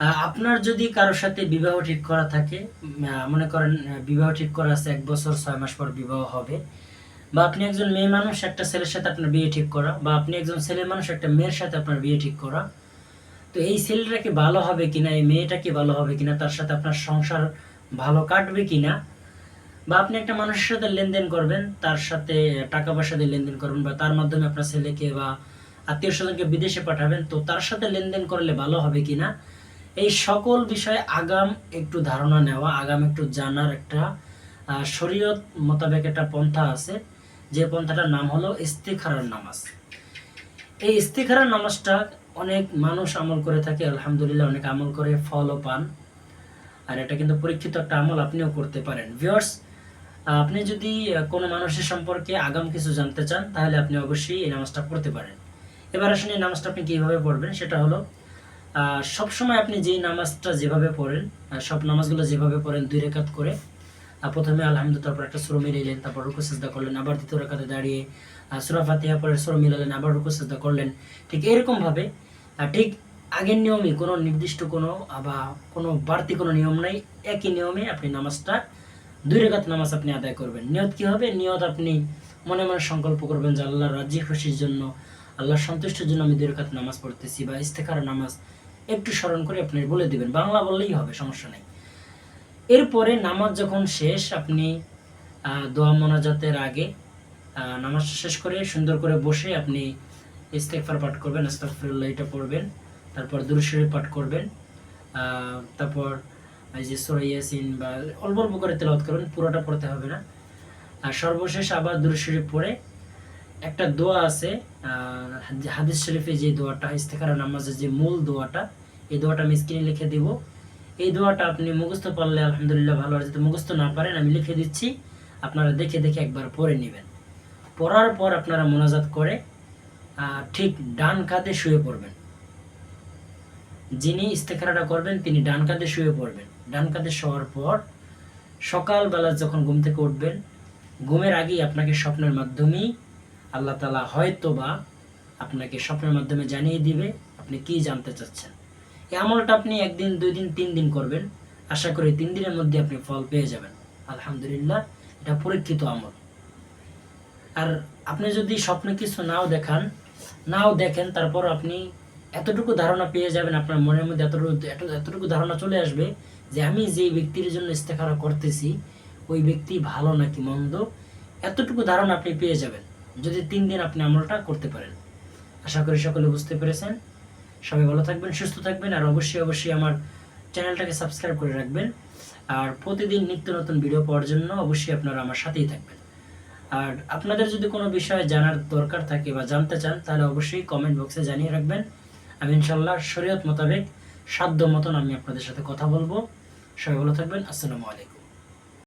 আপনার যদি কারোর সাথে বিবাহ ঠিক করা থাকে, মনে করেন বিবাহ ঠিক করা আছে ১ বছর ৬ মাস পর বিবাহ হবে, বা আপনি একজন মেয়ে মানুষ একটা ছেলের সাথে আপনার বিয়ে ঠিক করা, বা আপনি একজন ছেলে মানুষ একটা মেয়ের সাথে আপনার বিয়ে ঠিক করা। তো এই ছেলেটা কি ভালো হবে কিনা, এই মেয়েটা কি ভালো হবে কিনা, তার সাথে আপনার সংসার ভালো কাটবে কিনা, বা আপনি একটা মানুষের সাথে লেনদেন করবেন, তার সাথে টাকা পয়সা দিয়ে লেনদেন করবেন, বা তার মাধ্যমে আপনার ছেলেকে বা আত্মীয় স্বজনকে বিদেশে পাঠাবেন, তো তার সাথে লেনদেন করলে ভালো হবে কিনা, এই সকল বিষয়ে আগাম একটু ধারণা নেওয়া, আগাম একটু জানার একটা শরীয়ত মোতাবেক একটা পন্থা আছে, যে পন্থাটার নাম হলো ইস্তিখারার নামাজ। এই ইস্তিখারার নামাজটা অনেক মানুষ আমল করে থাকে, আলহামদুলিল্লাহ অনেক আমল করে ফলও পান। আর এটা কিন্তু পরীক্ষিত একটা আমল, আপনিও করতে পারেন। ভিউয়ার্স, আপনি যদি কোনো মানুষের সম্পর্কে আগাম কিছু জানতে চান, তাহলে আপনি অবশ্যই এই নামাজটা পড়তে পারেন। এবার আসলে এই নামাজটা আপনি কীভাবে পড়বেন, সেটা হলো সবসময় আপনি যেই নামাজটা যেভাবে পড়েন, সব নামাজগুলো যেভাবে পড়েন ২ রাকাত করে, প্রথমে আলহামদুলিল্লাহ, তারপর একটা সূরা মিলাইলেন, তারপর রুকু সিজদা করলেন, আবার দ্বিতীয় রাকাতে দাঁড়িয়ে সূরা ফাতিহা পড়ে সূরা মিলালেন, আবার রুকু সিজদা করলেন। ঠিক এরকমভাবে ঠিক আগের নিয়মই, কোনো নির্দিষ্ট কোনো বা কোনো বাড়তি কোনো নিয়ম নাই, একই নিয়মে আপনি নামাজটা ২ রাকাত নামাজ আপনি আদায় করবেন। নিয়ত কী হবে? নিয়ত আপনি মনে মনে সংকল্প করবেন যে আল্লাহর রাজি খুশির জন্য, আল্লাহর সন্তুষ্টির জন্য আমি ২ রাকাত নামাজ পড়তেছি, বা ইস্তেখারা নামাজ একটু স্মরণ করে আপনি বলে দিবেন, বাংলা বললেই হবে, সমস্যা নেই। এরপরে নামাজ যখন শেষ, আপনি দোয়া মোনাজাতের আগে নামাজ শেষ করে সুন্দর করে বসে আপনি ইস্তেগফার পাঠ করবেন, আস্তাগফিরুল্লাহ এটা পড়বেন, তারপর দুরূদ শরীফ পাঠ করবেন, তারপর এই যে সূরা ইয়াসিন বা অল্প অল্প করে তেলাওয়াত করবেন, পুরোটা পড়তে হবে না। আর সর্বশেষ আবার দুরূদ শরীফ পড়ে একটা দোয়া আছে, হাদিস শরীফে যে দোয়াটা, ইস্তেখারা নামাজের যে মূল দোয়াটা, এই দোয়াটা আমি স্ক্রিনে লিখে দিব। এই দোয়াটা আপনি মুখস্থ পারলে আলহামদুলিল্লাহ ভালো, আর যদি মুখস্থ না পারেন আমি লিখে দিচ্ছি, আপনারা দেখে দেখে একবার পড়ে নেবেন। পড়ার পর আপনারা মোনাজাত করে ঠিক ডান কাঁধে শুয়ে পড়বেন। যিনি ইস্তেখারাটা করবেন তিনি ডান কাঁধে শুয়ে পড়বেন। ডান কাঁধে শোয়ার পর সকালবেলা যখন ঘুম থেকে উঠবেন, ঘুমের আগেই আপনাকে স্বপ্নের মাধ্যমেই আল্লাহ তাআলা হয়তোবা আপনাকে স্বপ্নের মাধ্যমে জানিয়ে দিবে আপনি কি জানতে চাচ্ছেন। এই আমলটা আপনি ১ দিন ২ দিন ৩ দিন করবেন, আশা করি ৩ দিনের মধ্যে আপনি ফল পেয়ে যাবেন। আলহামদুলিল্লাহ, এটা পরীক্ষিত আমল। আর আপনি যদি স্বপ্নে কিছু নাও দেখেন, তারপর আপনি এতটুকু ধারণা পেয়ে যাবেন, আপনার মনের মধ্যে এতটুকু ধারণা চলে আসবে যে আমি যেই ব্যক্তির জন্য ইস্তেখারা করতেছি ওই ব্যক্তি ভালো নাকি মন্দ, এতটুকু ধারণা আপনি পেয়ে যাবেন যদি ৩ দিন আপনি আমলটা করতে পারেন। আশা করি সকলে বুঝতে পেরেছেন। সবাই ভালো থাকবেন, সুস্থ থাকবেন, আর অবশ্যই আমার চ্যানেলটাকে সাবস্ক্রাইব করে রাখবেন। আর প্রতিদিন নিত্য নতুন ভিডিও পাওয়ার জন্য অবশ্যই আপনারা আমার সাথেই থাকবেন। আর আপনাদের যদি কোনো বিষয়ে জানার দরকার থাকে বা জানতে চান, তাহলে অবশ্যই কমেন্ট বক্সে জানিয়ে রাখবেন। আমি ইনশাআল্লাহ শরীয়ত মোতাবেক সাধ্য মতন আমি আপনাদের সাথে কথা বলবো। সবাই ভালো থাকবেন। আসসালামু আলাইকুম।